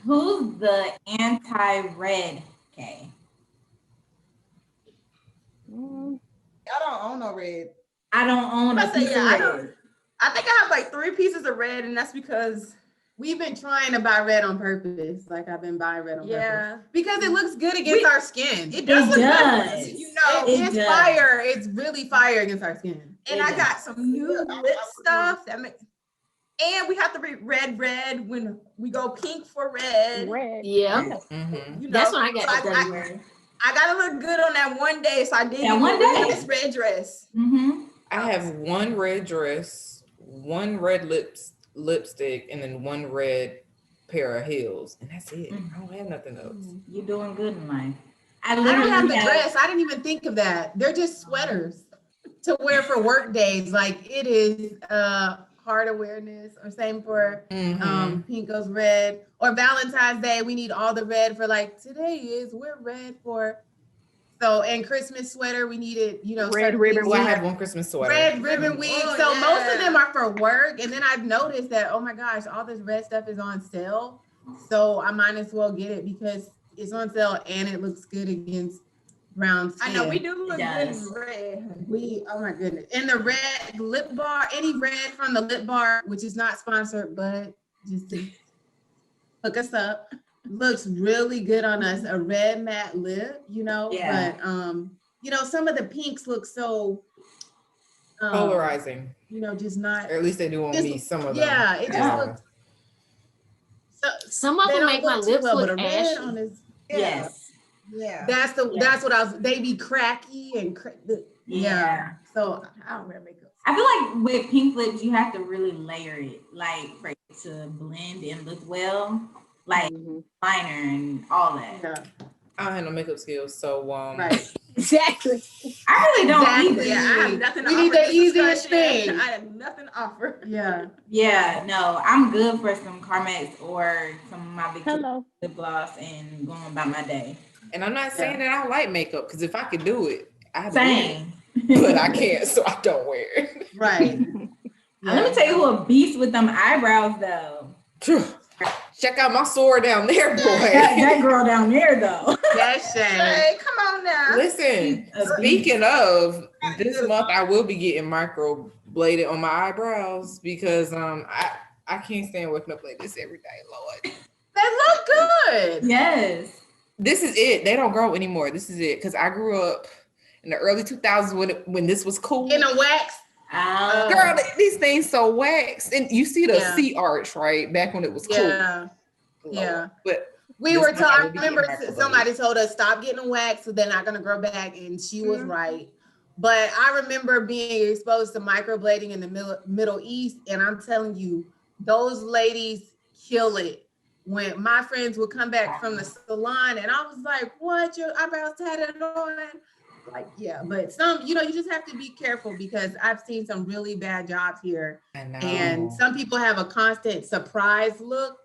Who's the anti-red K? I don't own no red. I don't own a piece of red. I think I have like 3 pieces of red, and that's because we've been trying to buy red on purpose. Like I've been buying red on purpose. Because it looks good against our skin. It does look good. You know, it's fire. It's really fire against our skin. And I got some new lip stuff that makes. And we have to be red when we go pink for red. Yeah. You know, that's when I got the red. I gotta look good on that one day, so I did this red dress. I have one red dress, one red lipstick, and then one red pair of heels, and that's it. I don't have nothing else. You're doing good in life. I don't have the dress. I didn't even think of that. They're just sweaters to wear for work days. Like it is heart awareness, or same for Pink Goes Red, or Valentine's Day. We need all the red for like we're red for. So, and Christmas sweater, we needed, red ribbon. Well, I have one Christmas sweater. Red ribbon wig. So most of them are for work. And then I've noticed that, oh my gosh, all this red stuff is on sale. So I might as well get it because it's on sale and it looks good against brown skin. I know we do look good in red. Oh my goodness. And the red lip bar, any red from the lip bar, which is not sponsored, but just to hook us up. Looks really good on us, a red matte lip, but some of the pinks look so polarizing, just not, or at least they do on me, some of them. Yeah, it just looks some of them make my lips look ashy. Yes. Yeah. That's what they be cracky and so I don't wear makeup. I feel like with pink lips you have to really layer it, like for it to blend and look well. Like liner and all that. Yeah. I don't have no makeup skills, so right. Exactly. I really don't either. Yeah, I have nothing to offer. We need the easiest thing. I have nothing to offer. Yeah. Yeah, no, I'm good for some Carmex or some of my Victoria lip gloss and going about my day. And I'm not saying that I like makeup, because if I could do it, I'd do Same. it. But I can't, so I don't wear it. Right. Let me tell you who a beast with them eyebrows though. Check out my Soror down there, boy. that girl down there, though. That's Hey, come on now. Listen, speaking of, this month I will be getting microbladed on my eyebrows because I can't stand waking up like this every day, Lord. They look good. Yes. This is it. They don't grow anymore. This is it. Because I grew up in the early 2000s when this was cool. In a wax. Oh. Girl, these things so waxed, and you see the C arch, right? Back when it was cool. Yeah. But we were told. I remember somebody told us stop getting a wax, so they're not gonna grow back, and she was right. But I remember being exposed to microblading in the Middle East, and I'm telling you, those ladies kill it. When my friends would come back from the salon, and I was like, "What? Your eyebrows tatted on?" Like, yeah, but some, you just have to be careful because I've seen some really bad jobs here. I know. And some people have a constant surprise look.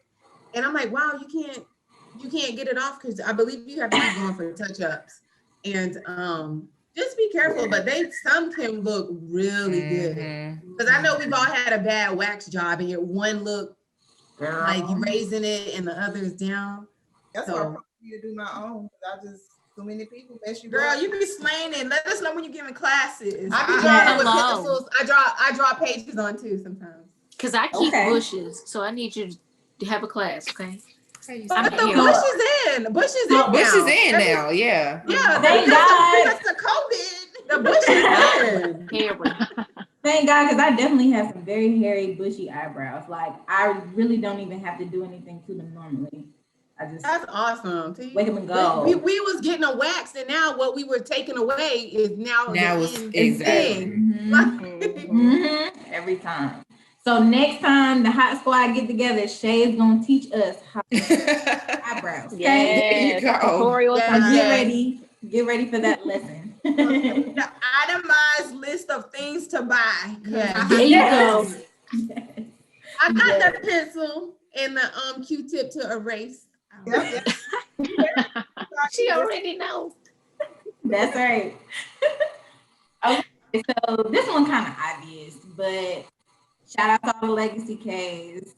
And I'm like, wow, you can't get it off because I believe you have to be going for touch-ups. And just be careful, but some can look really good. Because I know we've all had a bad wax job and your one look like you raising it and the other's down. That's why I probably need to do my own. I just too many people mess you. Girl, you be slaying it. Let us know when you're giving classes. I be drawing with pencils. I draw pages on too sometimes. Because I keep bushes, so I need you to have a class, okay? But the bush is in. Bush is in now. Bush is in now, yeah. Yeah, thank God. That's the COVID. The bush is in. Thank God, because I definitely have some very hairy, bushy eyebrows. Like, I really don't even have to do anything to them normally. That's awesome. Wake up and go. We was getting a wax, and now what we were taking away is now it's exactly every time. So next time the hot squad get together, Shay's gonna teach us how to eyebrows. Okay? There you go. Get ready for that lesson. The itemized list of things to buy. Yeah. There you go. I got the pencil and the Q-tip to erase. She already knows. That's right. Okay, so this one kind of obvious, but shout out to all the legacy Ks.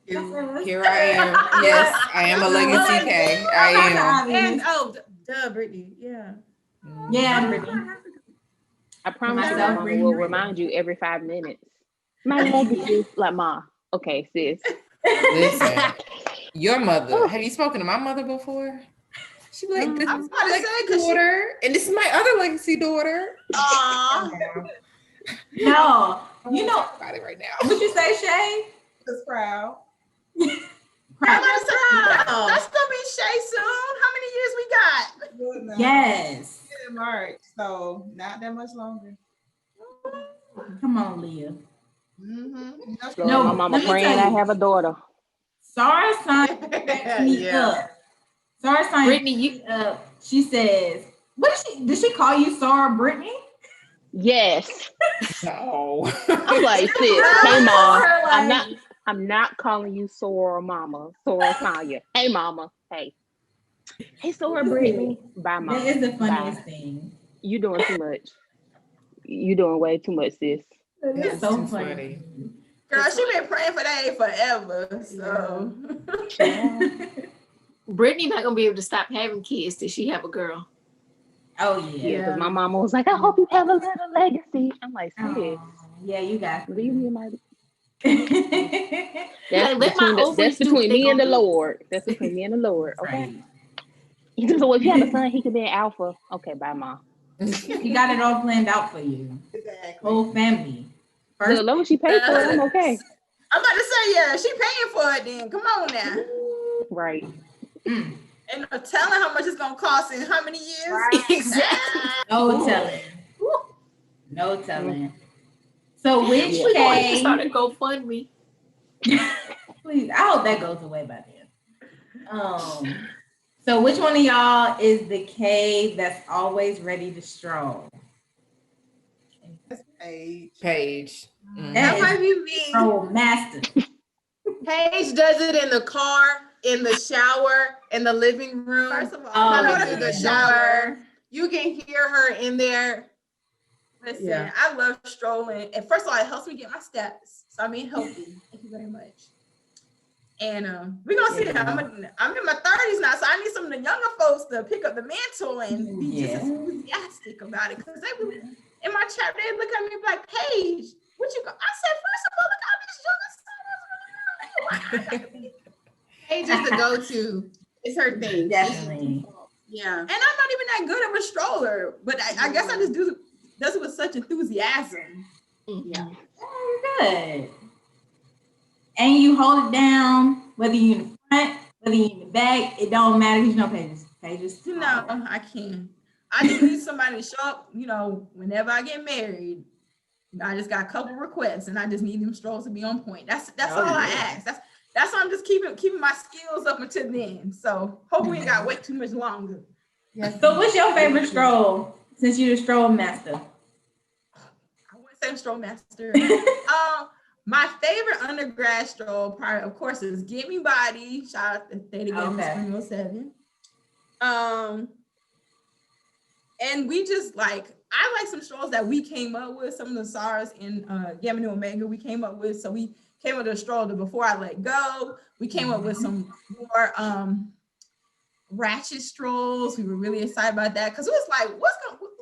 Here I am. Yes, I am a legacy K. I am. And duh, Brittany. Yeah. Yeah, Brittany. I promise you, my mama will remind you every 5 minutes. My legacy, like, Ma. Okay, sis. Listen, your mother. Have you spoken to my mother before? She be like, this is my legacy daughter, and this is my other legacy daughter. No, you know about it right now. What you say, Shay? Just proud. That's gonna be Shay soon. How many years we got? Yes. In March, so not that much longer. Come on, Leah. No, my mama praying I have a daughter. Soror signed me up. Soror signed Brittany up. She says, "What did she call you, Soror Brittany?" Yes. No. I'm like, sis, hey mom, I'm not calling you Soror mama, Soror Tanya. Hey mama, hey Soror Brittany. Bye mom. That is the funniest thing. You doing too much. You doing way too much, sis. It's so funny. Girl, she been praying for that forever. So Brittany not gonna be able to stop having kids till she have a girl. Oh yeah. Because my mama was like, I hope you have a little legacy. I'm like, sis. Yeah, you got leave me in my That's that's between me and the Lord. That's between me and the Lord. Okay. Right. So if you have a son, he could be an alpha. Okay, bye, mom. He got it all planned out for you. Exactly. Whole family. As long as she pays for it, I'm okay. I'm about to say, yeah, she paying for it then. Come on now. Right. And no telling how much it's gonna cost in how many years. Right. Exactly. No telling. No telling. So which K start a GoFundMe? Please, I hope that goes away by then. So which one of y'all is the K that's always ready to stroll? Paige. That might be me. Stroll master. Paige does it in the car, in the shower, in the living room. First of all, the shower. You can hear her in there. Listen, I love strolling. And first of all, it helps me get my steps. So I'm being healthy. Thank you very much. And we're gonna see. I'm in my 30s now, so I need some of the younger folks to pick up the mantle and be just enthusiastic about it. Because they would, in my chat, they look at me like, Paige, what you go? I said, first of all, look how these young Paige is the go-to. It's her thing. Definitely. Yeah. And I'm not even that good of a stroller, but I guess I just does it with such enthusiasm. Yeah. Oh, you're good. And you hold it down, whether you're in the front, whether you're in the back, it don't matter because you know Pages. No, I can't. I just need somebody to show up, whenever I get married. I just got a couple requests and I just need them strolls to be on point. That's all I ask. That's why I'm just keeping my skills up until then. So hopefully we ain't got to wait too much longer. Yes. So what's your favorite stroll since you're the stroll master? I wouldn't say I'm stroll master. My favorite undergrad stroll part, of course, is Get Me Body. Shout out to Theta Gamma Spring 07. And we just I like some strolls that we came up with, some of the Sorors in Gamma Nu Omega we came up with. So we came up with a stroll to Before I Let Go. We came up with some more ratchet strolls. We were really excited about that because it was like,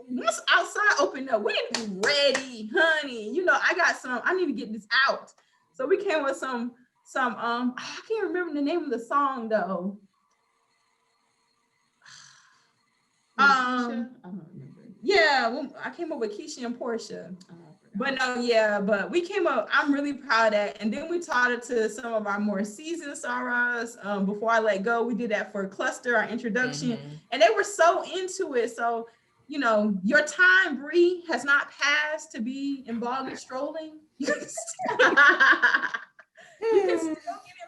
once outside opened up, we need to be ready, honey. I need to get this out. So we came with some I can't remember the name of the song though. I don't remember. Yeah, I came up with Keisha and Portia. But we came up, I'm really proud of that. And then we taught it to some of our more seasoned Sorors. Before I Let Go, we did that for Cluster, our introduction. And they were so into it. So, your time, Bree, has not passed to be involved in strolling. You can still get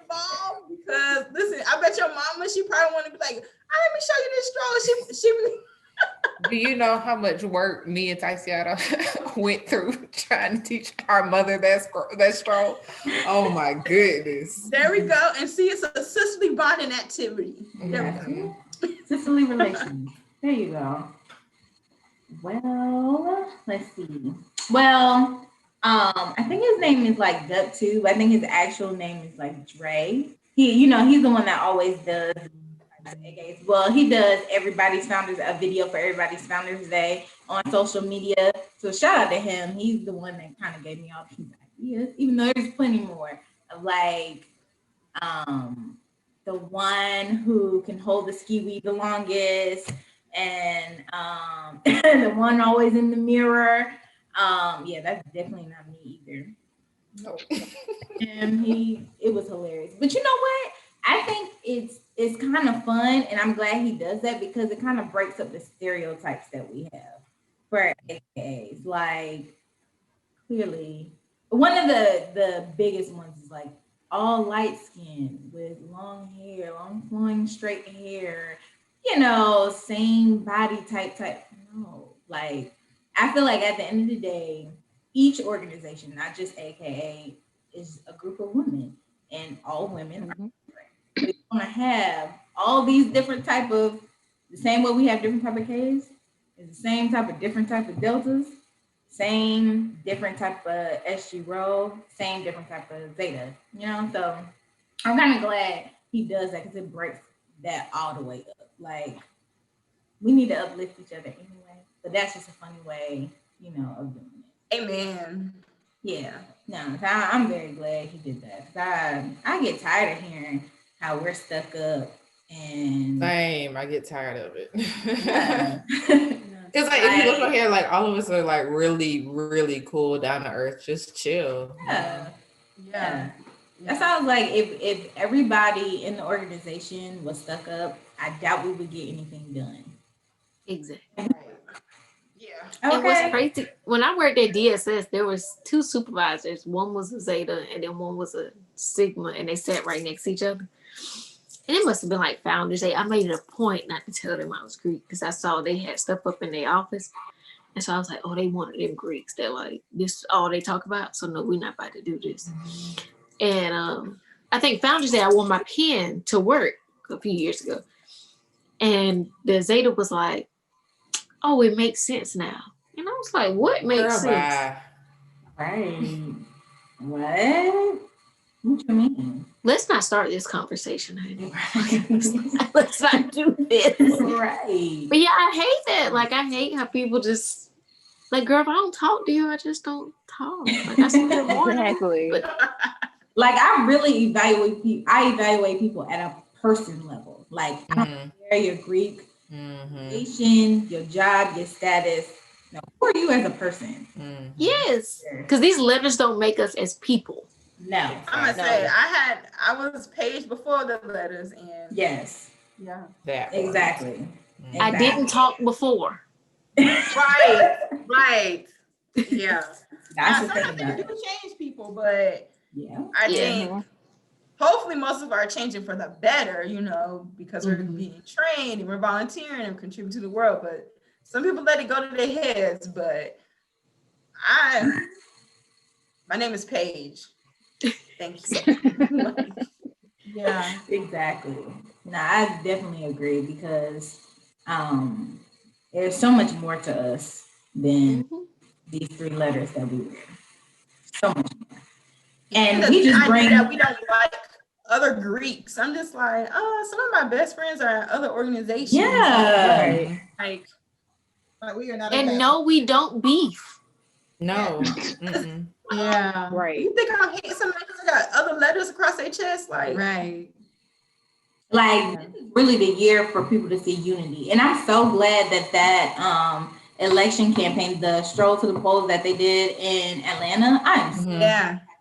involved because, listen, I bet your mama, she probably want to be like, let me show you this stroll. Do you know how much work me and Taisiata went through trying to teach our mother that stroll? Oh my goodness. There we go. And see, it's a sisterly bonding activity. Sisterly relations. There you go. Well, let's see. Well, I think his name is like Duck Tube. I think his actual name is like Dre. He's the one that always does AKs. Well, he does a video for Everybody's Founders Day on social media. So shout out to him. He's the one that kind of gave me all these ideas, even though there's plenty more of like the one who can hold the Skee-Wee the longest, and the one always in the mirror. Yeah, that's definitely not me either. No. And it was hilarious. But you know what? I think it's kind of fun, and I'm glad he does that because it kind of breaks up the stereotypes that we have for AKAs. Like, clearly, one of the biggest ones is like all light skin with long hair, long flowing straight hair, same body type. No, like, I feel like at the end of the day, each organization, not just AKA, is a group of women, and all women are different. So you want to have all these different type of, the same way we have different type of Ks, is the same type of different type of deltas, same different type of SG row, same different type of zeta. So I'm kind of glad he does that because it breaks that all the way up. Like, we need to uplift each other anyway, but that's just a funny way, of doing it. Amen. Yeah, no, I'm very glad he did that. I get tired of hearing how we're stuck up and Same, I get tired of it. yeah. Because like if you look on here, like all of us are like really, really cool, down to earth, just chill. Yeah. That sounds like if everybody in the organization was stuck up, I doubt we would get anything done. Exactly. Yeah. It was crazy. When I worked at DSS, there was 2 supervisors. One was a Zeta and then one was a Sigma, and they sat right next to each other. And it must have been like Founders Day. I made it a point not to tell them I was Greek because I saw they had stuff up in their office. And so I was like, oh, they wanted them Greeks. They're like, this is all they talk about. So no, we're not about to do this. And I think Founders Day, I wore my pen to work a few years ago. And the Zeta was like, oh, it makes sense now. And I was like, what makes sense? Right. What? What you mean? Let's not start this conversation, honey. Let's not do this. Right. But yeah, I hate that. Like, I hate how people just, like, girl, if I don't talk to you, I just don't talk. Like, I say good morning. Exactly. But, like, I really evaluate people. I evaluate people at a person level. Like, I don't care your Greek, nation, your job, your status. No, who are you as a person? yes. Because these letters don't make us as people. No. I'm gonna say I was paged before the letters, and yes. Yeah. That exactly. I didn't talk before. Right. Yeah. That's the thing sometimes about you it. do change people, but Yeah. I think hopefully most of are changing for the better, because we're being trained and we're volunteering and contributing to the world. But some people let it go to their heads. But my name is Paige. Thank you. Yeah, exactly. No, I definitely agree because there's so much more to us than these 3 letters that we wear. So much more. And we just bring that we don't like other Greeks. I'm just like, some of my best friends are in other organizations. Yeah. Like we are not. And no, we don't beef. No. Yeah. Right. You think I'm hating somebody because I got other letters across their chest? Like, Right. Like, this is really the year for people to see unity. And I'm so glad that election campaign, the stroll to the polls that they did in Atlanta,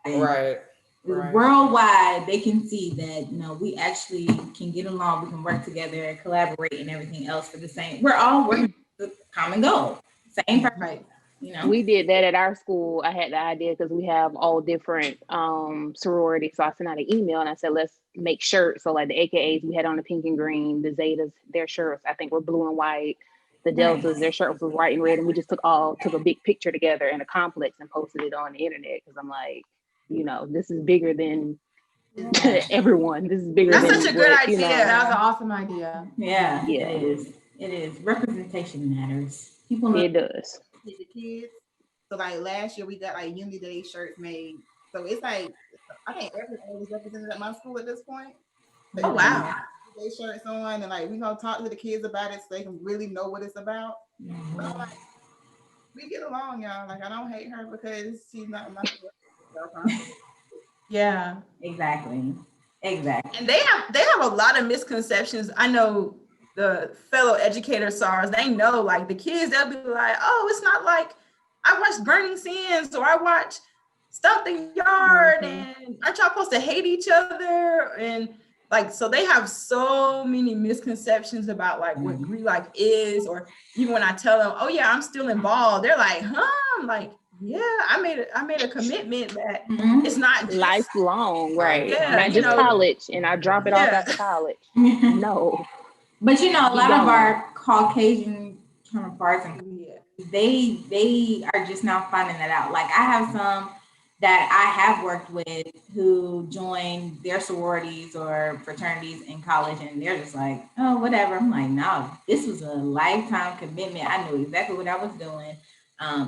Right. Worldwide, they can see that, we actually can get along, we can work together and collaborate and everything else for the same. We're all working for the common goal. Same purpose. Right. We did that at our school. I had the idea because we have all different sororities. So I sent out an email and I said, let's make shirts. So like the AKAs, we had on the pink and green, the Zetas, their shirts, I think were blue and white. The Deltas, their shirts was white and red. And we just took a big picture together in a complex and posted it on the internet. Cause I'm like, this is bigger than everyone. This is bigger than That's such a good idea. That was an awesome idea. Yeah, it is. Representation matters. People it does. The kids. So like last year we got like Unity Day shirts made. So it's like I think every age is represented at my school at this point. Oh wow. Day shirts on and like we gonna talk to the kids about it so they can really know what it's about. Mhm. But I'm like, we get along, y'all. Like I don't hate her because she's not my Yeah. Exactly. And they have a lot of misconceptions. I know the fellow educator Sorors, they know like the kids, they'll be like, oh, it's not like I watched Burning Sands or I watch Stump the Yard and aren't y'all supposed to hate each other? And like, so they have so many misconceptions about like what Gree-like is, or even when I tell them, oh yeah, I'm still involved, they're like, huh? I'm like, yeah, I made a commitment that it's not just, lifelong, right? Yeah, not just college, and I drop it off after college. No. But you know, a lot of our Caucasian counterparts, they are just now finding that out. Like I have some that I have worked with who joined their sororities or fraternities in college, and they're just like, oh, whatever. I'm like, no, this was a lifetime commitment. I knew exactly what I was doing.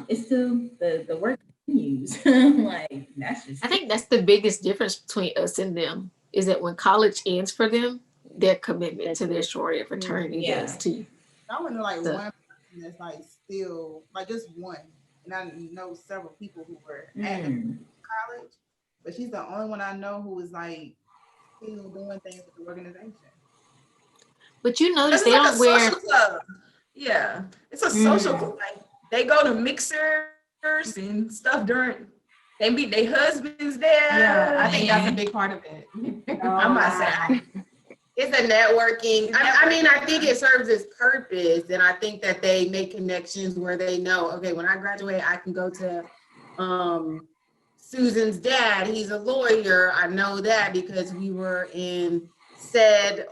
It's still the work continues. Like that's just. I think that's the biggest difference between us and them is that when college ends for them, their commitment to their sorority and fraternity does too. I went to like one person that's like still like just one, and I know several people who were at college, but she's the only one I know who is like still doing things with the organization. But you notice they don't wear. Yeah, it's a social club. Like they go to mixers and stuff during. They meet their husbands there. Yeah, I think that's a big part of it. I'm not saying. It's a networking. I mean, I think it serves its purpose, and I think that they make connections where they know, okay, when I graduate, I can go to Susan's dad. He's a lawyer. I know that because we were in said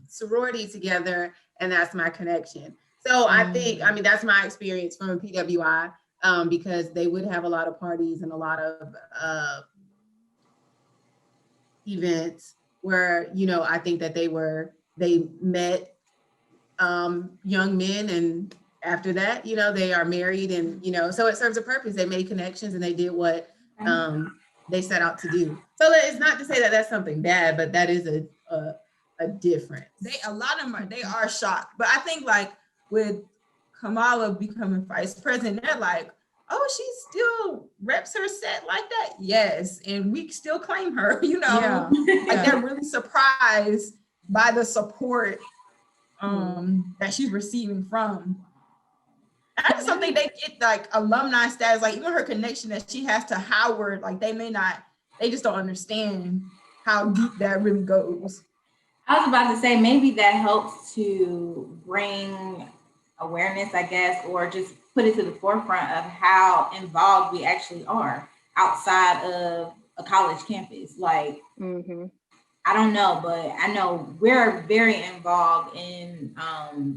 sorority together, and that's my connection. So I think, I mean, that's my experience from PWI, because they would have a lot of parties and a lot of events where, you know, I think that they met young men, and after that, you know, they are married, and, you know, so it serves a purpose. They made connections and they did what they set out to do. So it's not to say that that's something bad, but that is a difference. A lot of them they are shocked, but I think like with Kamala becoming vice president, they're like, oh, she still reps her set like that? Yes, and we still claim her, you know. Like they're really surprised by the support that she's receiving from. I just don't think they get like alumni status, like even her connection that she has to Howard, like they just don't understand how deep that really goes. I was about to say maybe that helps to bring awareness, I guess, or just put it to the forefront of how involved we actually are outside of a college campus. Like, I don't know, but I know we're very involved in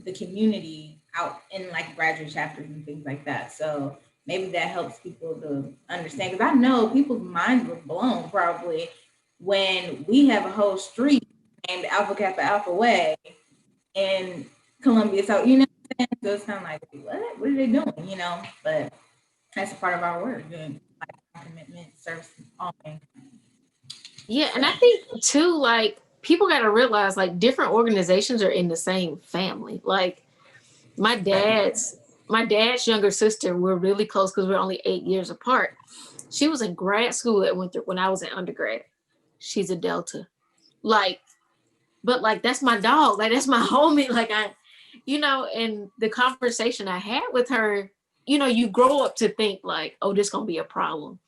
the community out in like graduate chapters and things like that. So maybe that helps people to understand, because I know people's minds were blown probably when we have a whole street named Alpha Kappa Alpha Way in Columbia. So, you know, so it's kind of like, what are they doing, you know? But that's a part of our work. Like, commitment serves all things. Yeah, and I think too, like people got to realize like different organizations are in the same family. Like my dad's younger sister, we're really close because we're only 8 years apart. She was in grad school at Winthrop when I was in undergrad. She's a Delta. Like, but like that's my dog. Like that's my homie. Like you know, and the conversation I had with her, you know, you grow up to think like, oh, this gonna be a problem.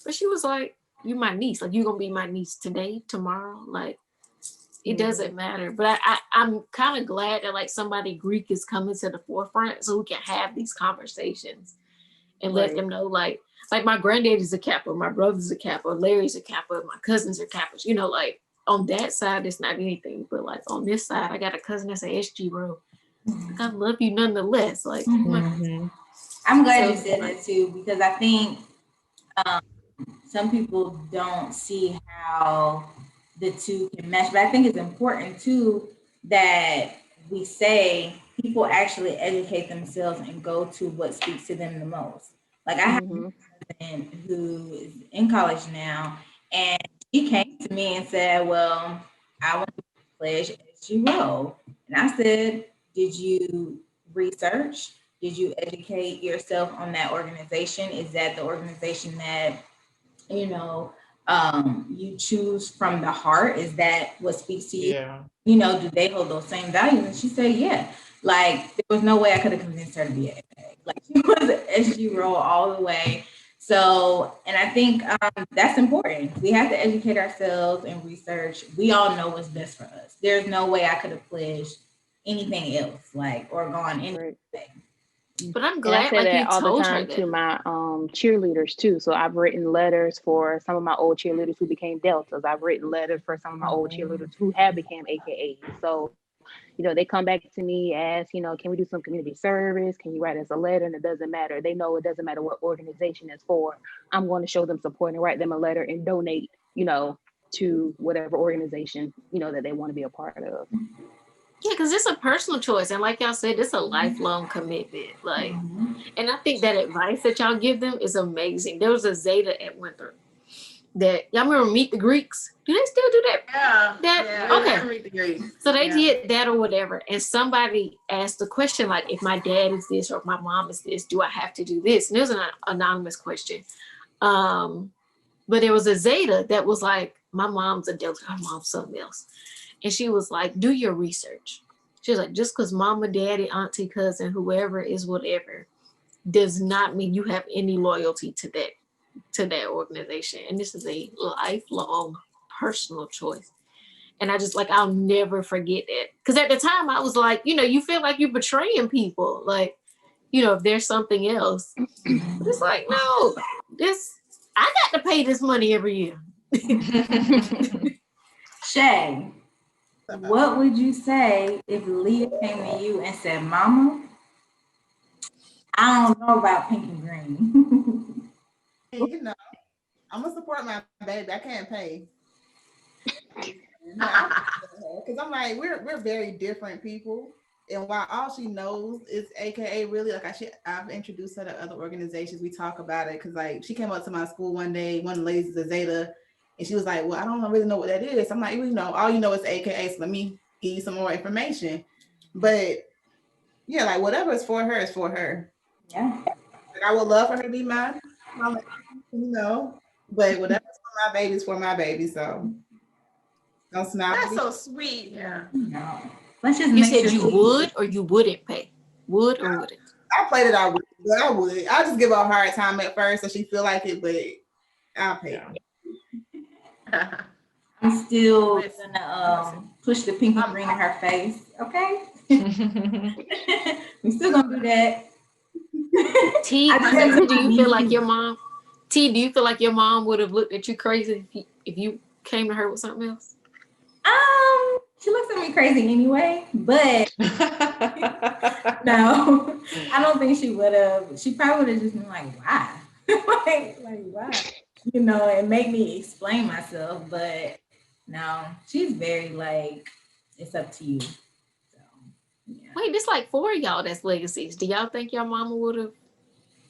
But she was like, you my niece. Like you're gonna be my niece today, tomorrow. Like it doesn't matter. But I'm kind of glad that like somebody Greek is coming to the forefront so we can have these conversations and let them know like my granddaddy's a Kappa, my brother's a Kappa, Larry's a Kappa, my cousins are Kappas. You know, like on that side, it's not anything. But like on this side, I got a cousin that's an SG bro. Like, I love you nonetheless. Like I'm glad you said that too, because I think some people don't see how the two can mesh. But I think it's important too that we say people actually educate themselves and go to what speaks to them the most. Like I have a cousin who is in college now, and she came to me and said, "Well, I want to pledge SGRO," and I said, "Did you research? Did you educate yourself on that organization? Is that the organization that you know you choose from the heart? Is that what speaks to you? Yeah. Do they hold those same values?" And she said, "Yeah." Like there was no way I could have convinced her to be a like she was an SG role all the way. So, and I think that's important. We have to educate ourselves and research. We all know what's best for us. There's no way I could have pledged anything else, like or gone anything. But I'm And I glad, say like you that all the told her time to that. my cheerleaders too. So I've written letters for some of my old cheerleaders who became Deltas. I've written letters for some of my old cheerleaders who have become AKAs. So, they come back to me, ask, can we do some community service? Can you write us a letter? And it doesn't matter. They know it doesn't matter what organization it's for. I'm going to show them support and write them a letter and donate, to whatever organization, that they want to be a part of. Yeah, because it's a personal choice. And like y'all said, it's a lifelong commitment. Like, and I think that advice that y'all give them is amazing. There was a Zeta at Winthrop that y'all remember Meet the Greeks. Do they still do that? Yeah. Okay. Meet the Greeks. So they did that or whatever. And somebody asked the question, like, if my dad is this or if my mom is this, do I have to do this? And it was an anonymous question. But there was a Zeta that was like, my mom's a Delta, her mom's something else. And she was like, do your research. She was like, just because mama, daddy, auntie, cousin, whoever is whatever, does not mean you have any loyalty to that organization. And this is a lifelong personal choice. And I just I'll never forget that. Because at the time I was like, you feel like you're betraying people. Like, if there's something else. But it's like, no, I got to pay this money every year. Shay, what would you say if Leah came to you and said, "Mama, I don't know about pink and green." I'm gonna support my baby. I can't pay. Because I'm like, we're very different people. And while all she knows is AKA, really, I've introduced her to other organizations. We talk about it because she came up to my school one day, one of the ladies is a Zeta, and she was like, "Well, I don't really know what that is." I'm like, all you know is AKA, so let me give you some more information. But yeah, whatever is for her is for her. Yeah. I would love for her to be mine, but whatever's for my baby is for my baby. So don't smile. That's so sweet. Yeah. No. Let's just You said you would or you wouldn't pay? Would or wouldn't? I played it. I would. But I would. I'll just give her a hard time at first so she feel like it, but I'll pay. I'm still gonna push the pink and green in her face. Okay. We still gonna do that. T, do you feel like your mom? T, do you feel like your mom would have looked at you crazy if you came to her with something else? She looks at me crazy anyway, but no, I don't think she would have. She probably would have just been like, "Why?" like why? And make me explain myself. But no, she's very it's up to you. So, yeah. Wait, this 4 of y'all that's legacies. Do y'all think your mama would have?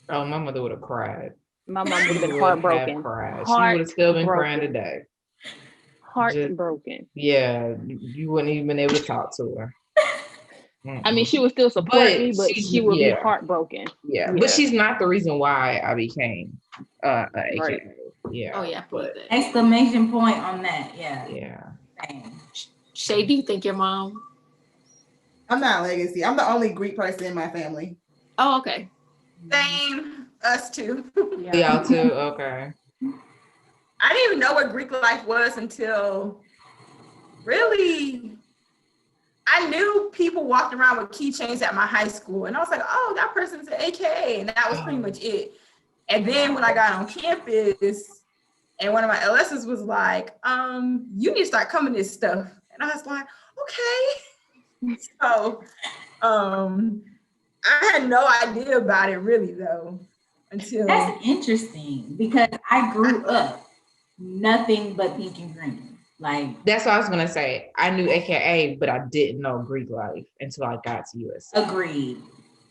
Oh, my mother would have cried. My mom would have been heartbroken. She would have still been crying today. Heartbroken. Yeah, you wouldn't even been able to talk to her. I mean, she would still support me, but she would be heartbroken. Yeah, but she's not the reason why I became AKA. Right. Yeah. Oh yeah, but exclamation point on that. Yeah. Yeah. Dang. Shay, do you think your mom? I'm not legacy. I'm the only Greek person in my family. Oh, okay. Same. Us too. Y'all too? Okay. I didn't even know what Greek life was until really I knew people walked around with keychains at my high school. And I was like, oh, that person's an AKA. And that was pretty much it. And then when I got on campus and one of my LSs was like, you need to start coming to this stuff. And I was like, okay. So I had no idea about it really though. Until that's interesting because I grew up nothing but pink and green. That's what I was gonna say. I knew AKA, but I didn't know Greek life until I got to US. Agreed.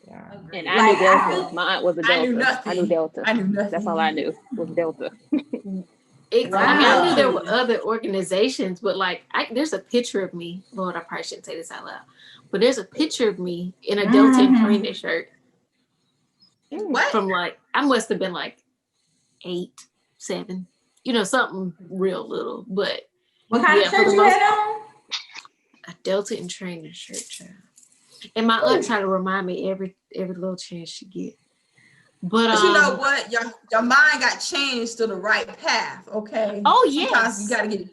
Yeah. And I knew Delta. My aunt was a Delta. I knew nothing. I knew Delta. I knew nothing. That's all I knew was Delta. Exactly. I mean, I knew there were other organizations, but like, there's a picture of me. Lord, I probably shouldn't say this out loud, but there's a picture of me in a Delta and training shirt. What? From like, I must have been like 8, 7, something real little. But what kind of shirt you had on? A Delta and training shirt, child. And my aunt tried to remind me every little chance she get. But you know what? Your mind got changed to the right path, okay? Oh, yes. Sometimes you gotta get it.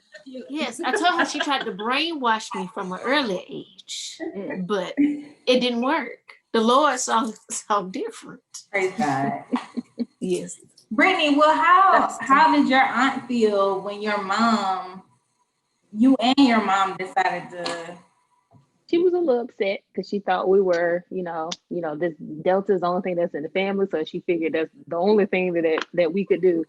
Yes, I told her she tried to brainwash me from an early age, but it didn't work. The Lord saw different. Praise God. Yes. Brittany, well, how did your aunt feel when you and your mom decided to? She was a little upset because she thought we were, this Delta is the only thing that's in the family. So she figured that's the only thing that we could do.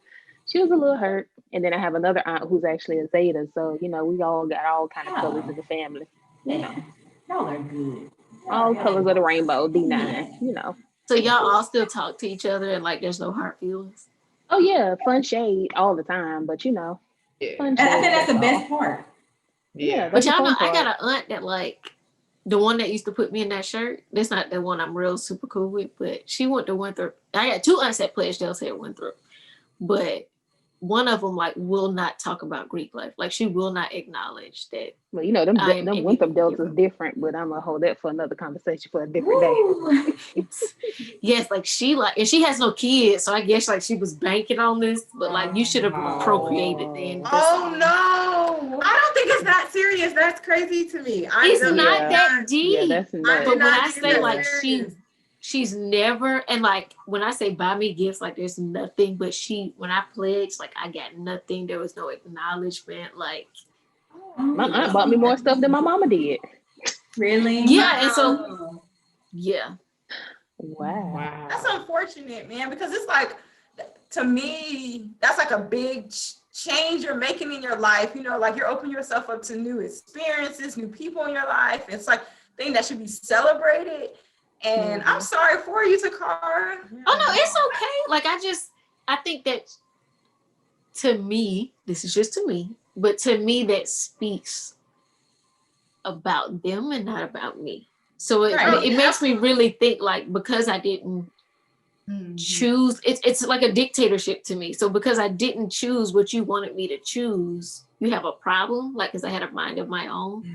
She was a little hurt. And then I have another aunt who's actually a Zeta. So, we all got all kind of colors in the family. Y'all are good. All colors of the rainbow, D9, So y'all all still talk to each other and like there's no hard feelings? Oh, yeah. Fun shade all the time. But, fun shade. I think that's the best part. Yeah. But y'all know, I got an aunt that like, the one that used to put me in that shirt, that's not the one I'm real super cool with, but she went to Winthrop. I got 2 aunts that pledged they'll say at Winthrop, but one of them like will not talk about Greek life. Like she will not acknowledge that. Well, them Winthrop Deltas different, but I'm gonna hold that for another conversation for a different day. Yes, like and she has no kids, so I guess like she was banking on this, but like you should have procreated then. Oh no, I don't think it's that serious. That's crazy to me. It's not that deep. Yeah, that's nuts. But when I say like she's never, and like when I say buy me gifts, like there's nothing, but when I pledged, like I got nothing. There was no acknowledgement. Like my aunt bought me more stuff than my mama did. Really? Yeah, and so yeah. Wow. That's unfortunate, man, because it's like, to me, that's like a big change you're making in your life. Like you're opening yourself up to new experiences, new people in your life. It's like a thing that should be celebrated. And I'm sorry for you, Takara. Oh no, it's okay. Like I think that to me, this is just to me, but to me that speaks about them and not about me. So it makes me really think like, because I didn't choose, it's like a dictatorship to me. So because I didn't choose what you wanted me to choose, you have a problem, like, because I had a mind of my own.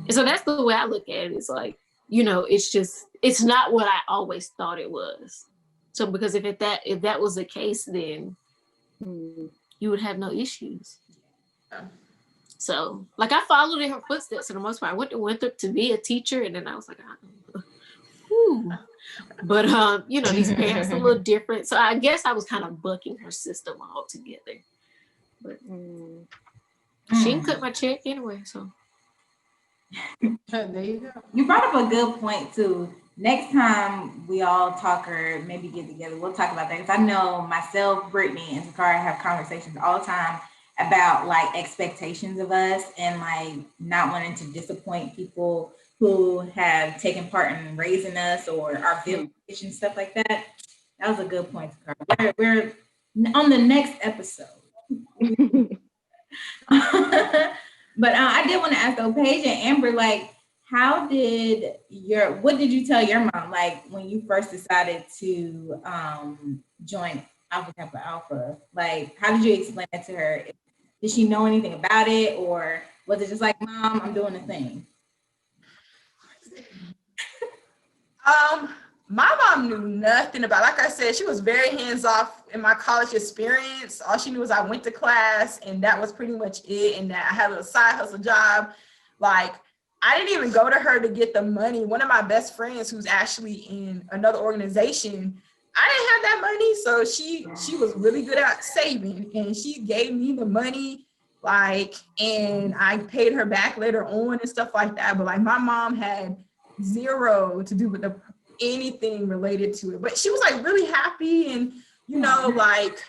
And so that's the way I look at it. It's like, it's not what I always thought it was. So because if that was the case, then you would have no issues. So like I followed in her footsteps for the most part. I went to Winthrop to be a teacher, and then I was like, but these parents are a little different. So I guess I was kind of bucking her system altogether. But she didn't cut my check anyway, so. There you go. You brought up a good point too. Next time we all talk or maybe get together, we'll talk about that. Because I know myself, Brittany, and Takara have conversations all the time about like expectations of us and like not wanting to disappoint people who have taken part in raising us or our village and stuff like that. That was a good point, Takara. We're on the next episode. But I did want to ask though, Paige and Amber, like, what did you tell your mom, like, when you first decided to join Alpha Kappa Alpha? Like, how did you explain it to her? Did she know anything about it, or was it just like, Mom, I'm doing a thing? My mom knew nothing about it. Like I said, she was very hands-off in my college experience. All she knew was I went to class, and that was pretty much it, and that I had a side hustle job. Like, I didn't even go to her to get the money. One of my best friends, who's actually in another organization, I didn't have that money, so she was really good at saving, and she gave me the money, like, and I paid her back later on and stuff like that. But like, my mom had zero to do with anything related to it, but she was like really happy, and like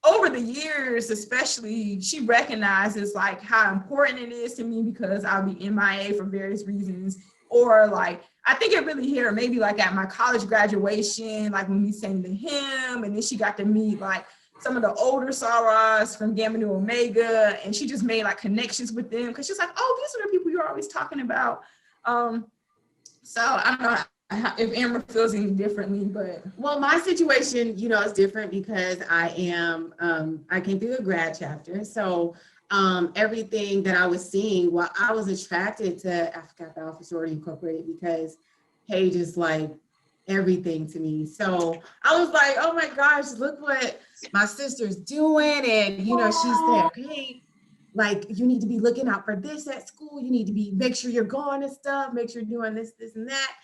over the years, especially, she recognizes like how important it is to me, because I'll be MIA for various reasons, or like I think it really hit her maybe like at my college graduation, like when we sang the hymn, and then she got to meet like some of the older Sorors from Gamma Nu Omega, and she just made like connections with them because she's like, oh, these are the people you're always talking about. So I don't know if Amber feels any differently, but well, my situation, you know, is different because I came through the grad chapter. So everything that I was seeing, well, I was attracted to Kappa Alpha Sorority Incorporated because Paige is like everything to me. So I was like, oh my gosh, look what my sister's doing. And, you know, she said, hey, like, you need to be looking out for this at school. You need to make sure you're going and stuff, make sure you're doing this, this, and that.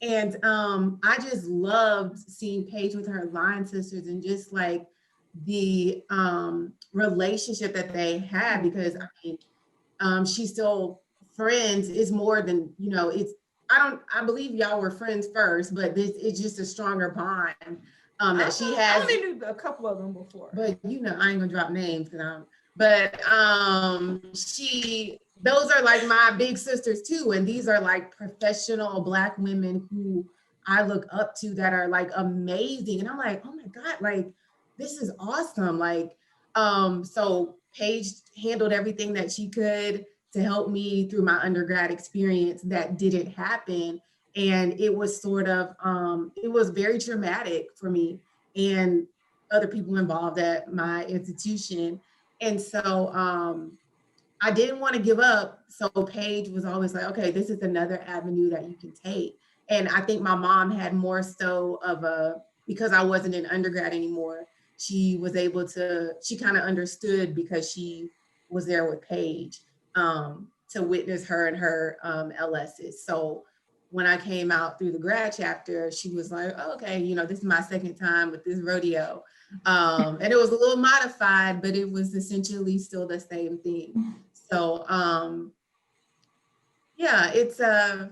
And I just loved seeing Paige with her line sisters and just like the relationship that they had, because I mean, she's still friends is more than, you know, I believe y'all were friends first, but it's just a stronger bond that she has. I only knew a couple of them before. But you know, I ain't gonna drop names but those are like my big sisters too. And these are like professional Black women who I look up to that are like amazing. And I'm like, oh my God, like, this is awesome. Like, so Paige handled everything that she could to help me through my undergrad experience that didn't happen. And it was sort of, it was very traumatic for me and other people involved at my institution. And so I didn't want to give up. So Paige was always like, okay, this is another avenue that you can take. And I think my mom had more so of because I wasn't in undergrad anymore, she was able to, she kind of understood because she was there with Paige to witness her and her LSs. So when I came out through the grad chapter, she was like, oh, okay, you know, this is my second time with this rodeo. And it was a little modified, but it was essentially still the same thing. So yeah, it's I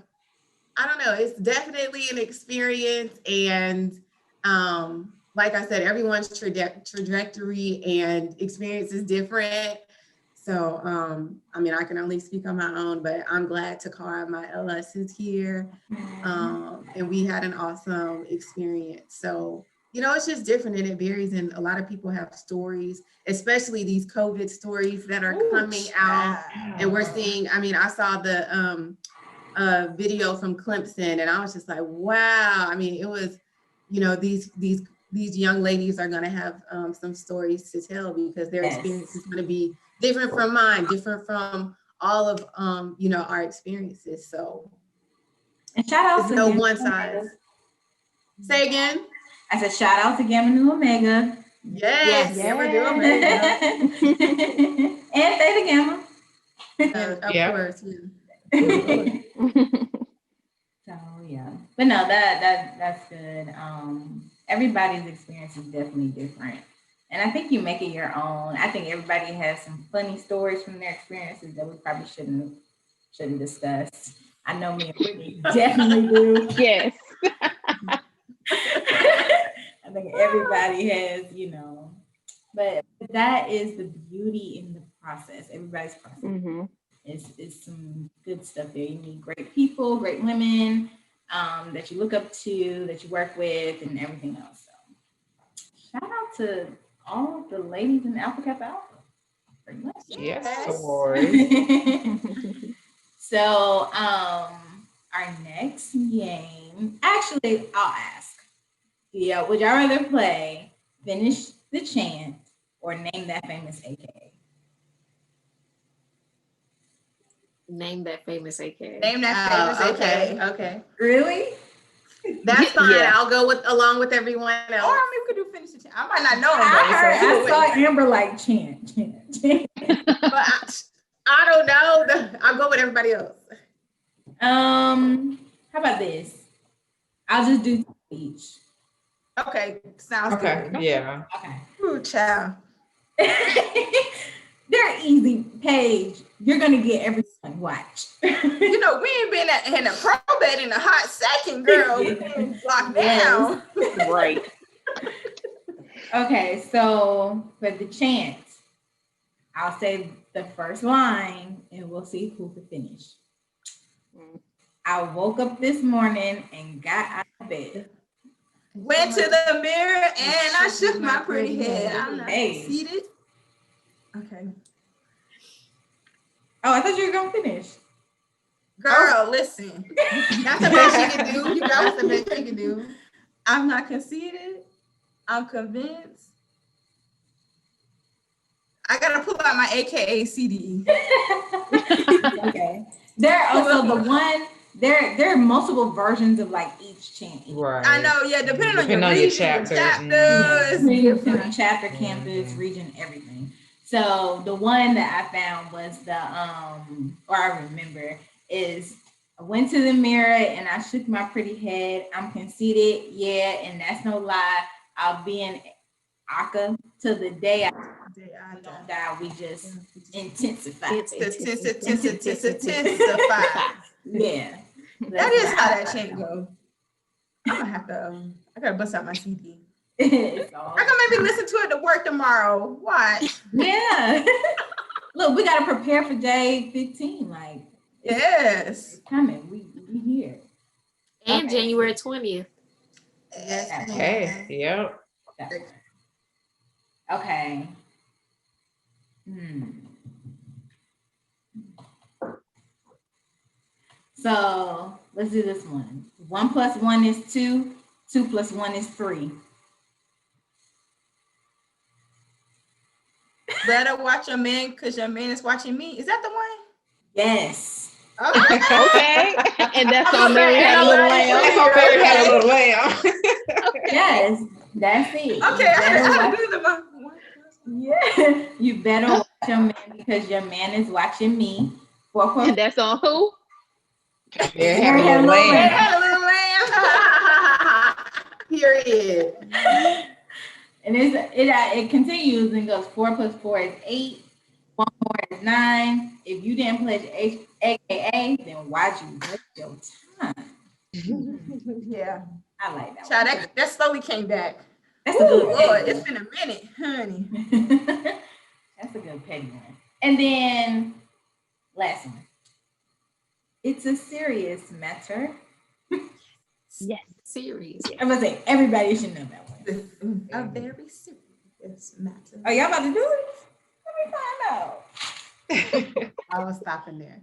don't know, it's definitely an experience. And like I said, everyone's trajectory and experience is different. So, I mean, I can only speak on my own, but I'm glad Takara, my LS, is here. And we had an awesome experience. So, you know, it's just different and it varies. And a lot of people have stories, especially these COVID stories that are coming out. And we're seeing, I mean, I saw the video from Clemson and I was just like, wow. I mean, it was, you know, these young ladies are going to have some stories to tell because their experience is going to be different from mine, different from all of, you know, our experiences. So and shout out to no one size. Say again. I said, shout out to Gamma Nu Omega. Yes. Gamma Nu Omega. And Theta Gamma. Of course. So yeah, but no, that's good. Everybody's experience is definitely different, and I think you make it your own. I think everybody has some funny stories from their experiences that we probably shouldn't discuss. I know me and Brittany definitely do. Yes. I think everybody has, you know, but that is the beauty in the process. Everybody's process. Mm-hmm. It's some good stuff there. You meet great people, great women that you look up to, that you work with, and everything else. So, shout out to all of the ladies in Alpha Kappa Alpha. Pretty much. Yes. So, our next game. Actually, I'll ask. Yeah, would y'all rather play Finish the Chant or Name That Famous AKA? Name that famous AKA. Name that famous AKA. Okay. Really? That's fine. Yeah. I'll go along with everyone else. Or I mean, we could do Finish the Chant. I might not know I him. saw Amber like chant. But I don't know. I'll go with everybody else. How about this? I'll just do each. Okay, sounds good. Yeah. Okay. Ooh, child. They're easy. Paige, you're gonna get everyone. Watch. You know, we ain't been in a probate in a hot second, girl. We been locked down. Right. Okay, so for the chant, I'll say the first line and we'll see who can finish. I woke up this morning and got out of bed. Went to the mirror and I shook my pretty head. I'm not conceited. Okay. Oh, I thought you were gonna finish. Girl, listen. That's the best she can do. You know, that's the best she can do. I'm not conceited. I'm convinced. I gotta pull out my AKA CD. Okay. There are also the one. There are multiple versions of like each chant. Right. I know, yeah, depending on your chapters. Different chapter, campus, region, everything. So the one that I found was the or I remember is I went to the mirror and I shook my pretty head. I'm conceited, yeah, and that's no lie. I'll be an Aka till the day I don't die. We just intensify. Yeah. That is how that chant go. I'm gonna have to. I gotta bust out my CD. I can maybe listen to it to work tomorrow. Watch. Yeah. Look, we gotta prepare for day 15. Like, yes, it's coming. We here. And January 20th. Yes. Hey, yep. Okay. So let's do this one. 1 + 1 is 2. 2 + 1 is 3. Better watch your man because your man is watching me. Is that the one? Yes. Okay. And that's on Mary Had a Little Lamb. That's on Mary Had a Little Lamb. Yes, that's it. Okay, I do the one. Yeah, you better watch your man because your man is watching me. 4 + And that's on who? Mary Had a Little Lamb. Had a little lamb. Period. And it continues and goes 4 + 4 is 8. 1 more is 9. If you didn't pledge AKA, then why'd you waste your time? Yeah, I like that. child, that slowly came back. That's a good Lord, it's been a minute, honey. That's a good petty one. And then last one. It's a serious matter. Yes. Series. I'm gonna say everybody should know that one. A very serious matter. Are y'all about to do it? Let me find out. I was stopping there.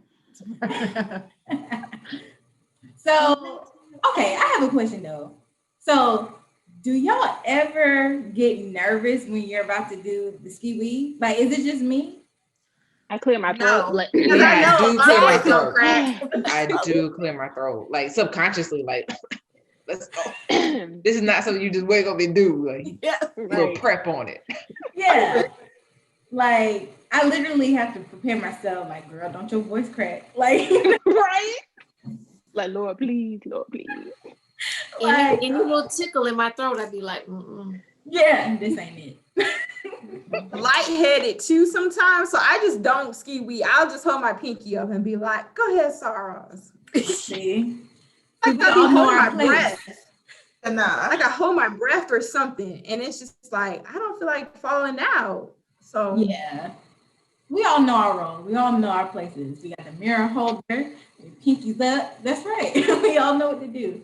So, okay, I have a question though. So, do y'all ever get nervous when you're about to do the Skee-Wee? Like, is it just me? I clear my throat. No. Yeah, I do clear my throat. Crack. I do clear my throat. Like subconsciously, like, let's go. This is not something you just wake up and do. Like, little prep on it. Yeah. Like, I literally have to prepare myself. Like, girl, don't your voice crack. Like, Right? Like, Lord, please, Lord, please. like, Any little tickle in my throat, I'd be like, yeah, this ain't it. Lightheaded too sometimes, so I just don't Skee-Wee. I'll just hold my pinky up and be like, "Go ahead, Sorors." See, Like I be holding my breath. Nah. Like I hold my breath or something, and it's just like I don't feel like falling out. So yeah, we all know our role. We all know our places. We got the mirror holder, pinkies up. That's right. We all know what to do.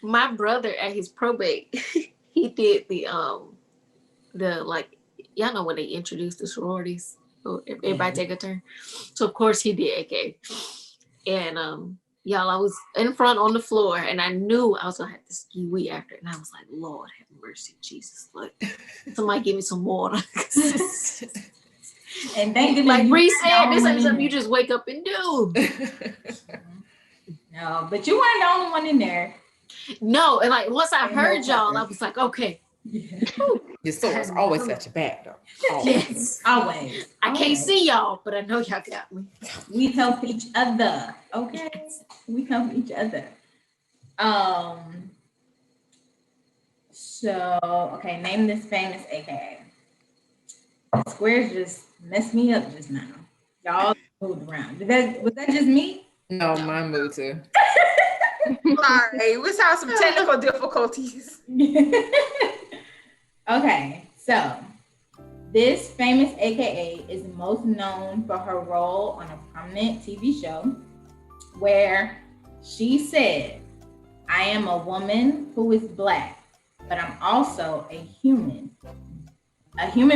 my brother at his probate, he did the like, y'all know when they introduced the sororities, so everybody take a turn. So of course he did AK. And y'all, I was in front on the floor and I knew I was gonna have to Skee-Wee after, and I was like, Lord have mercy, Jesus, like somebody give me some water. And thank goodness, like Bree said, this ain't in something there. you just wake up and do. No, but you weren't the only one in there. No, and like once I Ain't heard no y'all, pepper. I was like, okay, Yeah. Your soul's always got your back, though. Always. yes. Always. I can't Always. see y'all, but I know y'all got me. We help each other. Okay. We help each other. So okay, name this famous AKA. The squares just messed me up just now. Y'all moved around. Was that just me? No, mine moved too. sorry, we have some technical difficulties. Okay, so this famous AKA is most known for her role on a prominent TV show where She said, I am a woman who is Black, but I'm also a human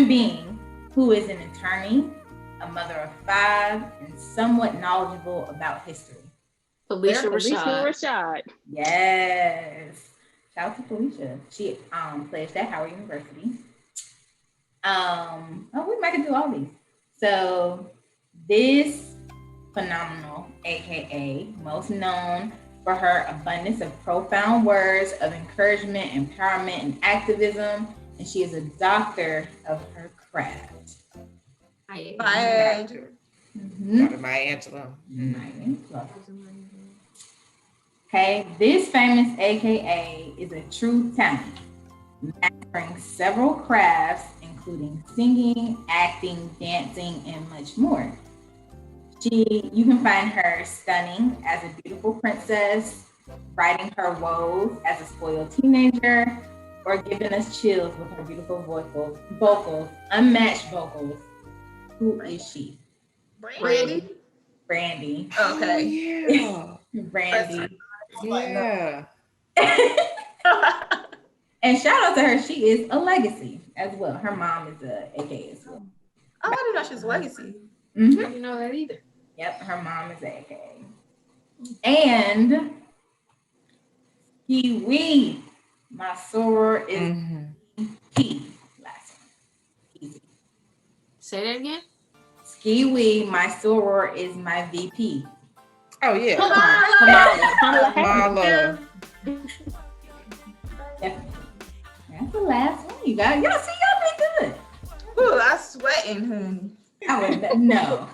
being who is an attorney, a mother of 5, and somewhat knowledgeable about history. Felicia Felicia Rashad. Rashad. Yes. Shout out to Felicia. She pledged at Howard University. We might do all these. So this phenomenal, aka most known for her abundance of profound words of encouragement, empowerment, and activism, and she is a doctor of her craft. Bye. Dr. Maya Angelou. Okay, this famous AKA is a true talent, mastering several crafts, including singing, acting, dancing, and much more. You can find her stunning as a beautiful princess, righting her woes as a spoiled teenager, or giving us chills with her beautiful vocals, unmatched vocals. Who is she? Brandy. Brandy. Okay. Oh, yeah. Brandy. Yeah. And shout out to her, she is a legacy as well. Her mom is a AKA as well. Oh, I didn't know she was legacy. Mm-hmm. I didn't know that either. Yep, her mom is a AKA. And Skee-Wee, my soror is P. Last one. Easy. Say that again. Skee-Wee, my soror is my VP. Oh, yeah. Kamala. That's the last one you got. Y'all see, y'all be good. Ooh, I'm sweating, honey. I would no.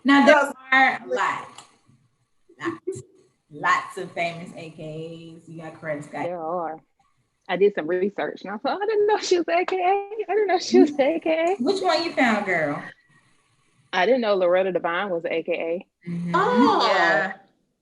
Now there are lots of famous AKAs. You got Credit Sky. There are. I did some research and I thought, I didn't know she was AKA. I didn't know she was AKA. Which one you found, girl? I didn't know Loretta Devine was AKA. Mm-hmm. Oh, yeah.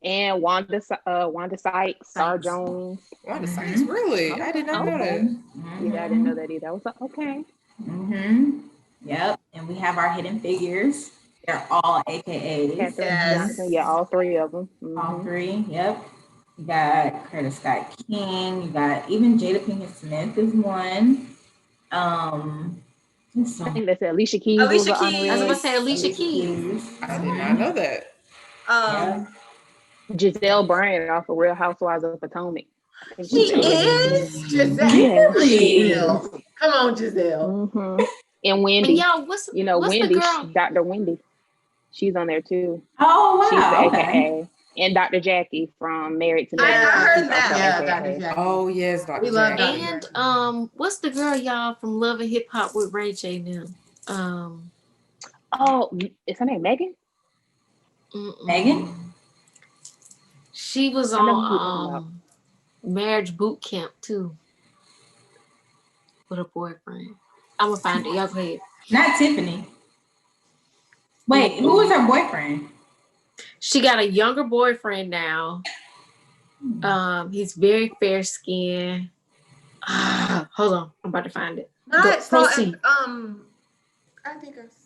And Wanda Sykes, Star Jones. Wanda Sykes, really? I did not know that. Mm-hmm. Yeah, I didn't know that either. I was like, okay. Mm-hmm. Yep. And we have our hidden figures. They're all AKAs. Catherine Yes. Johnson, yeah, all 3 of them. All 3. Yep. You got Curtis Scott King. You got even Jada Pinkett Smith is one. I think that's Alicia Keys. Alicia Keys. I was gonna say Alicia Keys. I did not know that. Giselle Bryant off of Real Housewives of Potomac. She is Giselle. Yeah, Giselle. Come on, Giselle. Mm-hmm. And Wendy. And y'all, what's Wendy, the girl? Dr. Wendy. She's on there too. Oh wow. She's the Okay. AKA. And Dr. Jackie from Married to I Married. heard that. She's Yeah, also Dr. AKA. Jackie. Oh, yes, Dr. We love Jackie. And what's the girl y'all from Love and Hip Hop with Ray J now? Oh, is her name Megan? Megan? She was I know who you're talking about. on Marriage Boot Camp too. With her boyfriend. I'm gonna find it. Y'all go ahead. Not Tiffany. Wait, who was her boyfriend? She got a younger boyfriend now. He's very fair skinned. Hold on, I'm about to find it. Proceed. I think it's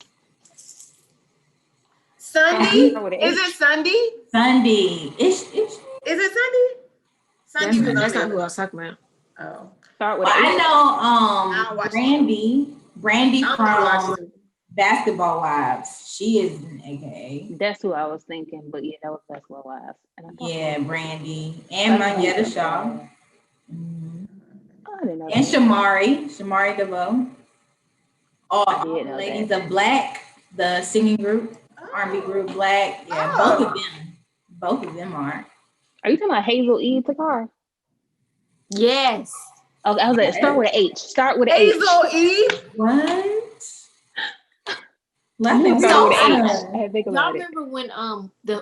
Sunday. Is it Sunday? Sunday. Is it Sunday? Sunday. That's not who I was talking about. Oh. Start with Well, I I'll know watch Brandy I'm from watching. Basketball Wives. She is an AKA. That's who I was thinking, but yeah, that was Basketball Wives. And I thought, Yeah, Brandy. And Manetta Shaw. Mm-hmm. I didn't know And that. Shamari DeVoe. All did know Ladies that. of Black, the singing group, R&B group Black. Yeah, both of them are. Are you talking about Hazel E. Takar? Yes. Okay, I was like, start with an H. Start with an H. Hazel E. What? Yeah, Start start with an with H. I had to think Y'all about it. remember when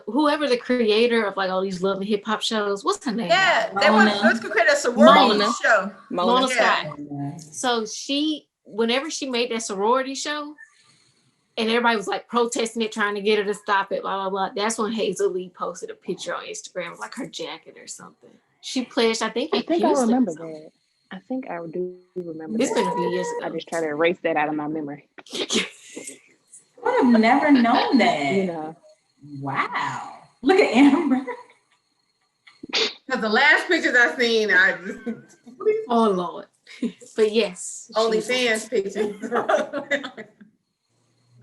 whoever the creator of like all these love and hip hop shows, what's her name? Yeah, they Mona. want to create a sorority Mona. show. Mona Yeah. Scott. So whenever she made that sorority show, and everybody was like protesting it, trying to get her to stop it, blah, blah, blah. That's when Hazel Lee posted a picture on Instagram of like her jacket or something. She pledged, I think I in think I Houston or remember something. that. I think I do remember It's that. been a few years I ago. just try to erase that out of my memory. I would have never known that. You know. Wow. Look at Amber. Because the last pictures I seen, I just Oh Lord. But yes. OnlyFans pictures.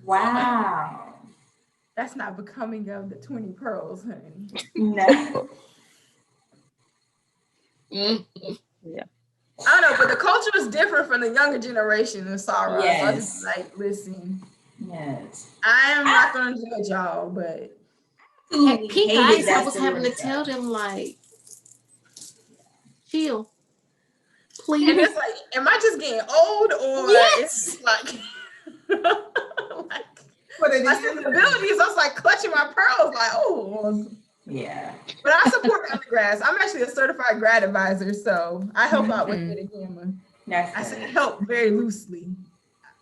Wow. That's not becoming of the 20 pearls, honey. No. Yeah. I don't know, but the culture is different from the younger generation in Soror. So I just Yes. like, listen, Yes. I am not gonna judge y'all, but At Pink Hated Ice, I that was having to story, tell though. them like, chill, and please. it's like, am I just getting old or Yes. it's like, like But it my is- sensibilities? I was like clutching my pearls, like, oh. Yeah. But I support undergrads. I'm actually a certified grad advisor, so I help out with Theta Gamma. That's I say good. help very loosely.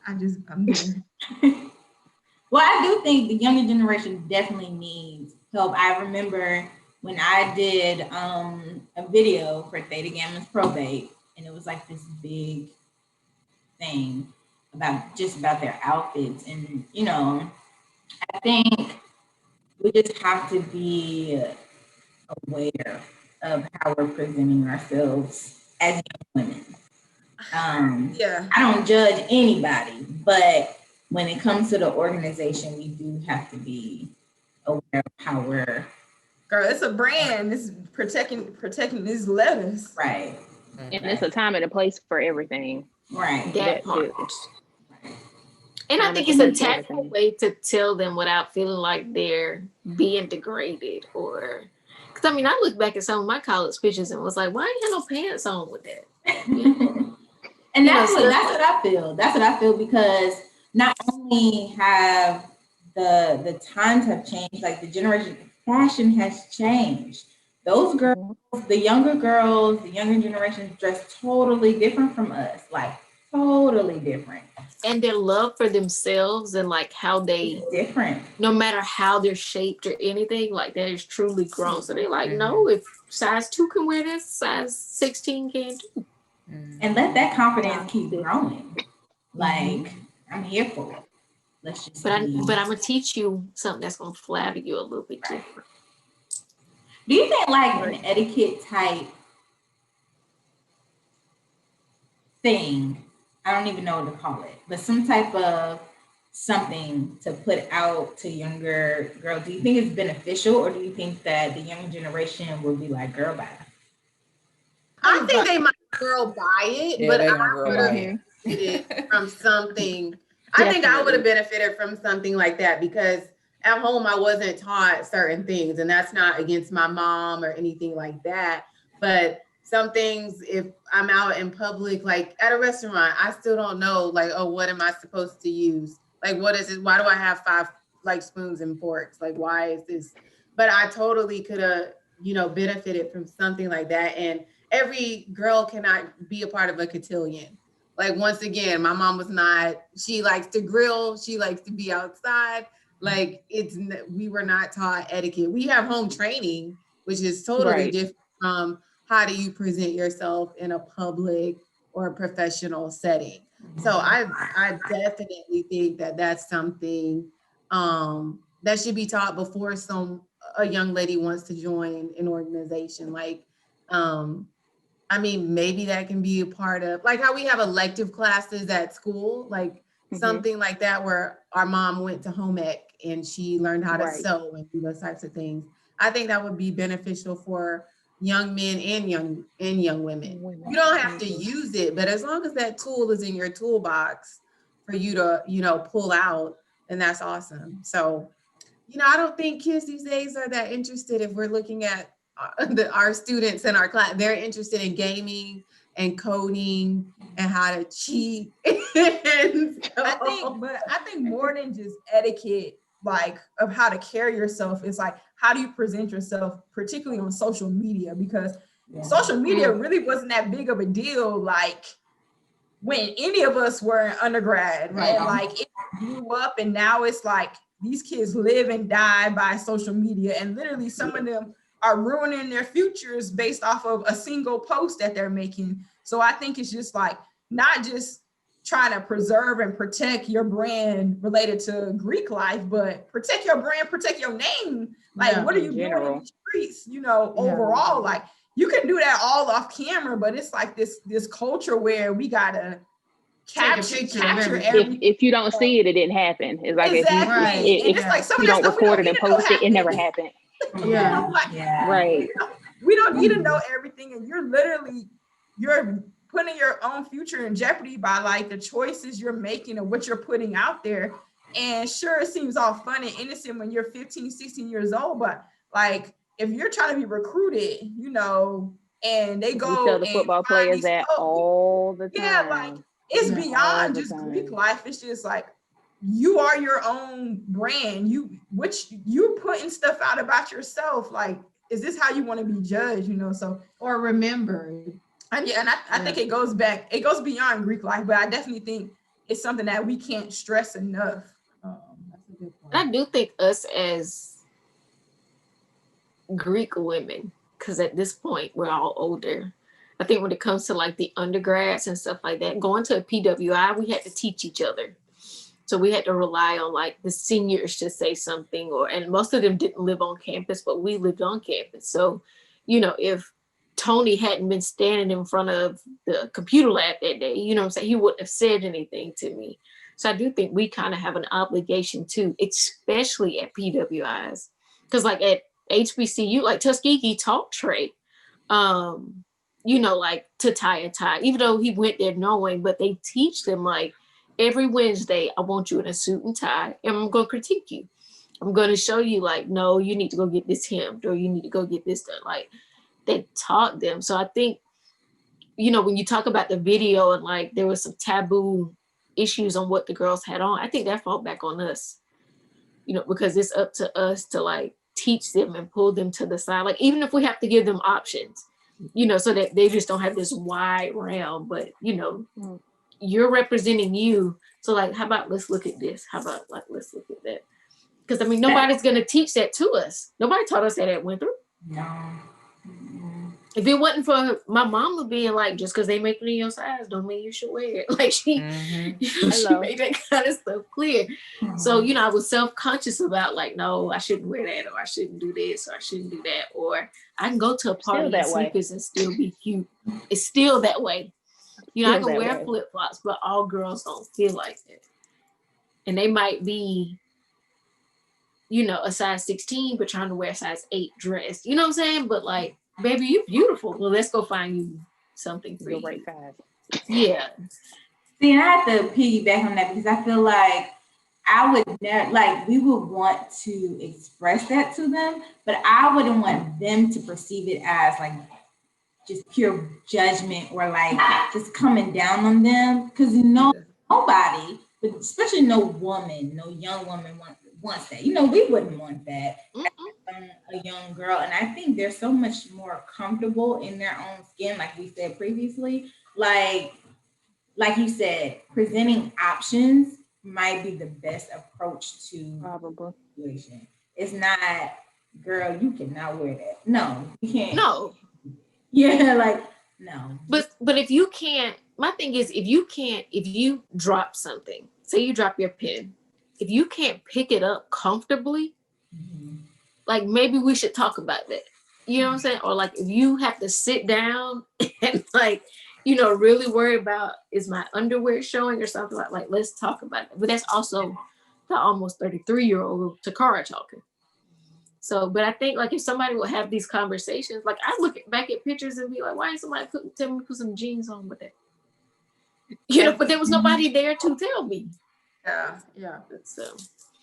I'm there. Well, I do think the younger generation definitely needs help. I remember when I did a video for Theta Gamma's probate, and it was like this big thing about their outfits. And I think we just have to be aware of how we're presenting ourselves as young women. Yeah. I don't judge anybody, but when it comes to the organization, we do have to be aware of how we're Girl, it's a brand. It's protecting these letters. right. And it's a time and a place for everything. Right. That part. too. And I Time think and it's a a place for tactful everything. way to tell them without feeling like they're being degraded or. Because I mean, I look back at some of my college pictures and was like, why ain't had no pants on with that? And You know, that's so what I feel. That's what I feel because not only have the times have changed, like the generation fashion has changed. Those girls, the younger girls, the younger generation dress totally different from us, like totally different. And their love for themselves and like how they, It's different. no matter how they're shaped or anything, like that is truly grown. So they're like, no, if size 2 can wear this, size 16 can too. And let that confidence keep Yeah. growing. Like I'm here for it. Let's just. But I'm gonna teach you something that's gonna flatter you a little bit different. Do you think like an etiquette type thing? I don't even know what to call it, but some type of something to put out to younger girls. Do you think it's beneficial, or do you think that the younger generation will be like, "Girl, bye"? I think they might girl buy it, Yeah, but they I gonna girl would buy have it. benefited from something. I think I would have benefited from something like that because at home I wasn't taught certain things, and that's not against my mom or anything like that. But some things, if I'm out in public, like at a restaurant, I still don't know, like, oh, what am I supposed to use? Like, what is it? Why do I have 5 like spoons and forks? Like, why is this? But I totally could have, benefited from something like that. And every girl cannot be a part of a cotillion. Like, once again, my mom was not, she likes to grill. She likes to be outside. Like, we were not taught etiquette. We have home training, which is totally different from how do you present yourself in a public or a professional setting. So I definitely think that that's something that should be taught before a young lady wants to join an organization. Like, I mean, maybe that can be a part of, like how we have elective classes at school, like something like that, where our mom went to home ec and she learned how to sew and do those types of things. I think that would be beneficial for young men and young women. You don't have to use it, but as long as that tool is in your toolbox for you to, pull out, then that's awesome. So, I don't think kids these days are that interested. If we're looking at our students in our class, they're interested in gaming and coding and how to cheat. I think more than just etiquette, like of how to carry yourself, it's like how do you present yourself, particularly on social media, because social media really wasn't that big of a deal like when any of us were in undergrad, right? Like it grew up and now it's like these kids live and die by social media, and literally some of them are ruining their futures based off of a single post that they're making. So I think it's just like not just trying to preserve and protect your brand related to Greek life, but protect your brand, protect your name. Like, what are you doing in the streets, overall? Like, you can do that all off camera, but it's like this culture where we gotta capture everything. If you don't see it, it didn't happen. It's like exactly. if it's like some you of that don't stuff we record don't it and need to know post it, it never happened. happened. Yeah. Right. We don't need to know everything, and you're putting your own future in jeopardy by like the choices you're making and what you're putting out there. And sure, it seems all fun and innocent when you're 15, 16 years old, but like if you're trying to be recruited, and they go, we tell the football players that all the time. Yeah, like it's beyond just Greek life. It's just like you are your own brand. You're putting stuff out about yourself. Like, is this how you want to be judged? So or remembered. And I think it goes beyond Greek life, but I definitely think it's something that we can't stress enough. That's a good point. I do think us as Greek women, because at this point we're all older. I think when it comes to like the undergrads and stuff like that, going to a PWI, we had to teach each other. So we had to rely on like the seniors to say something, and most of them didn't live on campus, but we lived on campus. So, if Tony hadn't been standing in front of the computer lab that day, he wouldn't have said anything to me. So I do think we kind of have an obligation too, especially at PWIs. Because like at HBCU, like Tuskegee taught Trey, like to tie a tie, even though he went there knowing, but they teach them like every Wednesday, I want you in a suit and tie, and I'm going to critique you. I'm going to show you like, no, you need to go get this hemmed, or you need to go get this done. Like they taught them. So I think, when you talk about the video and like there was some taboo issues on what the girls had on, I think that fall back on us, because it's up to us to like teach them and pull them to the side. Like, even if we have to give them options, so that they just don't have this wide realm, but you're representing you. So like, how about let's look at this? How about like, let's look at that? Because I mean, nobody's going to teach that to us. Nobody taught us that at Winthrop. No. If it wasn't for my mama being like, just because they make it in your size don't mean you should wear it. Like she made that kind of stuff clear. So, I was self-conscious about like, no, I shouldn't wear that, or I shouldn't do this, or I shouldn't do that, or I can go to a party in sneakers and still be cute. It's still that way. I can wear flip-flops, but all girls don't feel like that. And they might be, a size 16, but trying to wear a size 8 dress. You know what I'm saying? But like, baby, you're beautiful. Well, let's go find you something for you. Right size. Yeah. See, and I have to piggyback on that because I feel like I would never, like, we would want to express that to them, but I wouldn't want them to perceive it as like just pure judgment or like just coming down on them, because nobody, but especially no young woman wants that. We wouldn't want that. A young girl, and I think they're so much more comfortable in their own skin, like we said previously. Like you said, presenting options might be the best approach to probably situation. It's not, girl, you cannot wear that. No, you can't. No. Yeah, like no. But if you can't, my thing is, if you drop something, say you drop your pen, if you can't pick it up comfortably, like maybe we should talk about that. You know what I'm saying? Or like if you have to sit down and like, really worry about, is my underwear showing or something, like let's talk about it. But that's also the almost 33-year-old Takara talking. So, but I think like if somebody will have these conversations, like I look back at pictures and be like, why ain't somebody tell me to put some jeans on with that? But there was nobody there to tell me. Yeah. So,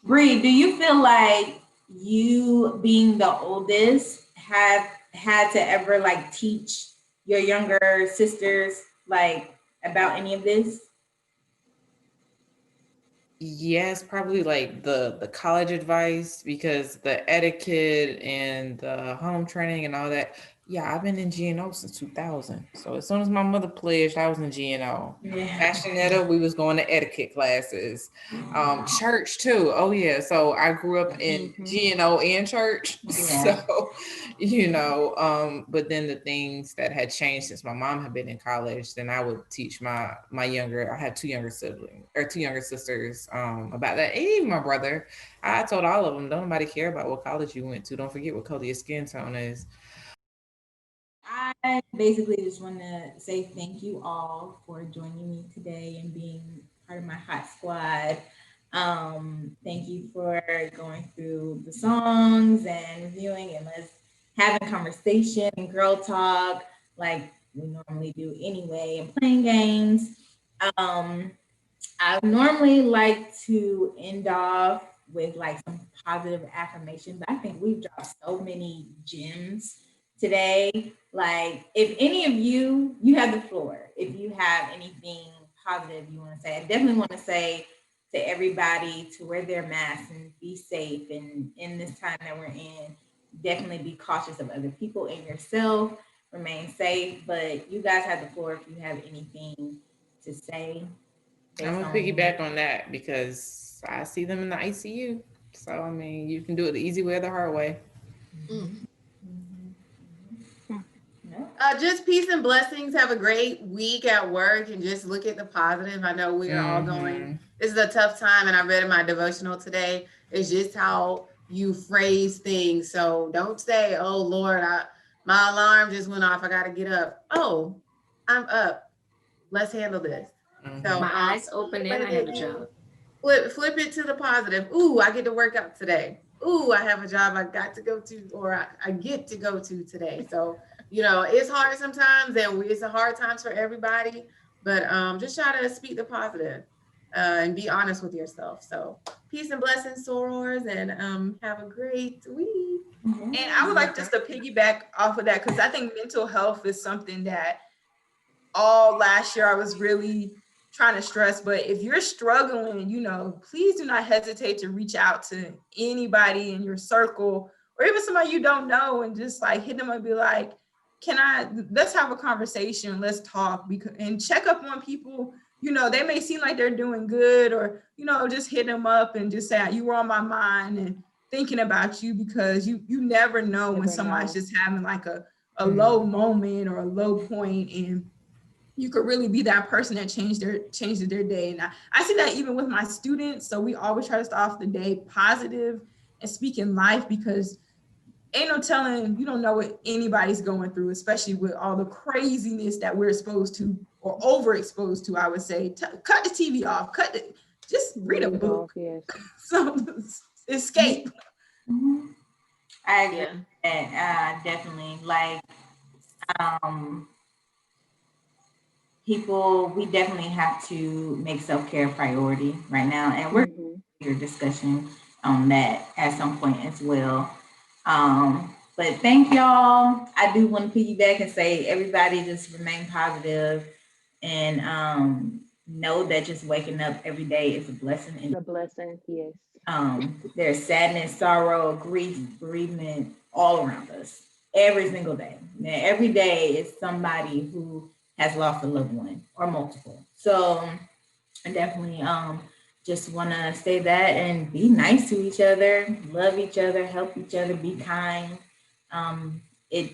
Bree, do you feel like you being the oldest have had to ever like teach your younger sisters like about any of this? Yes, probably like the college advice, because the etiquette and the home training and all that. Yeah, I've been in GNO since 2000. So as soon as my mother pledged, I was in GNO. Fashionetta, we was going to etiquette classes. Church too. Oh yeah. So I grew up in GNO and church. Yeah. So, but then the things that had changed since my mom had been in college, then I would teach my younger, I had two younger sisters about that. And even my brother, I told all of them, don't nobody care about what college you went to. Don't forget what color your skin tone is. I basically just want to say thank you all for joining me today and being part of my hot squad. Thank you for going through the songs and reviewing and let's having conversation and girl talk like we normally do anyway and playing games. Um, I normally like to end off with like some positive affirmation, but I think we've dropped so many gems today. Like, if any of you have the floor, if you have anything positive you want to say, I definitely want to say to everybody to wear their masks and be safe. And in this time that we're in, definitely be cautious of other people and yourself. Remain safe. But you guys have the floor if you have anything to say. I'm gonna piggyback on that because I see them in the ICU. So I mean, you can do it the easy way or the hard way. Just peace and blessings. Have a great week at work and just look at the positive. I know we are all going, this is a tough time, and I read in my devotional today, it's just how you phrase things. So don't say, oh Lord, my alarm just went off, I gotta get up. Oh, I'm up. Let's handle this. So my eyes open and I have a job. Flip it to the positive. Ooh, I get to work out today. Ooh, I have a job I got to go to, or I get to go to today. So, you know, it's hard sometimes, and it's a hard times for everybody, but just try to speak the positive and be honest with yourself. So peace and blessings, sorors, and have a great week. And I would like just to piggyback off of that, because I think mental health is something that all last year I was really trying to stress. But if you're struggling, you know, please do not hesitate to reach out to anybody in your circle or even somebody you don't know and just like hit them and be like, let's have a conversation, let's talk, and check up on people. You know, they may seem like they're doing good, or, you know, just hit them up and just say, you were on my mind and thinking about you, because you never know when somebody's just having like a low moment or a low point, and you could really be that person that changed their day. And I see that even with my students. So we always try to start off the day positive and speak in life, because ain't no telling, you don't know what anybody's going through, especially with all the craziness that we're exposed to or overexposed to, I would say. Cut the TV off, just read a book. Yes. So escape. I agree with that, definitely. Like, people, we definitely have to make self-care a priority right now, and we're your discussion on that at some point as well. But thank y'all. I do want to piggyback and say everybody just remain positive and know that just waking up every day is a blessing. And a blessing, yes. There's sadness, sorrow, grief, bereavement all around us every single day. Now, every day is somebody who has lost a loved one or multiple. So I definitely just want to say that and be nice to each other, love each other, help each other, be kind. It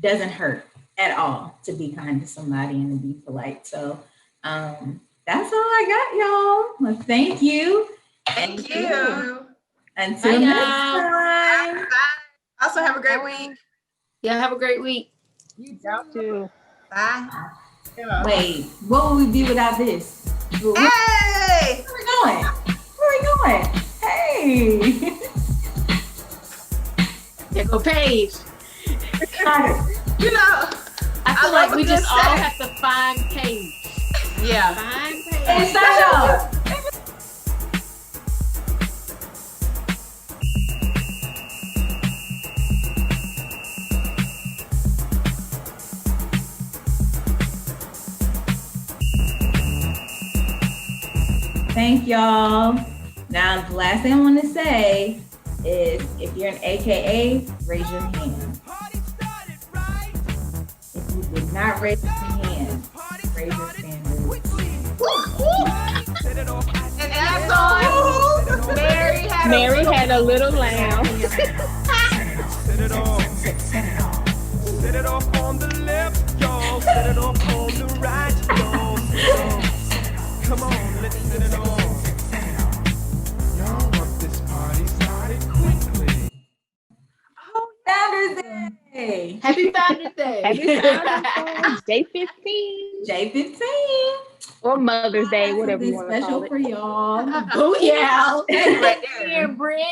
doesn't hurt at all to be kind to somebody and to be polite. So that's all I got, y'all. Well, thank you. Thank you. Until next time. Bye. Also have a great week. Yeah, have a great week. You too. Bye. Wait, what would we be without this? Hey! Where we going? Hey! There go Paige. You know, I feel like we just all have to find Paige. Yeah. Find Paige. Hey, stop. Thank y'all. Now, the last thing I want to say is if you're an AKA, raise your hand. If you did not raise your hand, raise your standards. And that's all. Mary had a little lamb. Set it off. Set it off on the left, y'all. Set it off on the right, y'all. Come on, let's set it off. Y'all want this party started quickly. Founders Day! Day. Happy Founders Day. Happy Founders Day. J15. J15. Or Mother's Day, That's whatever you something want to call special it. for y'all. Oh yeah. Right there. Here, Britt.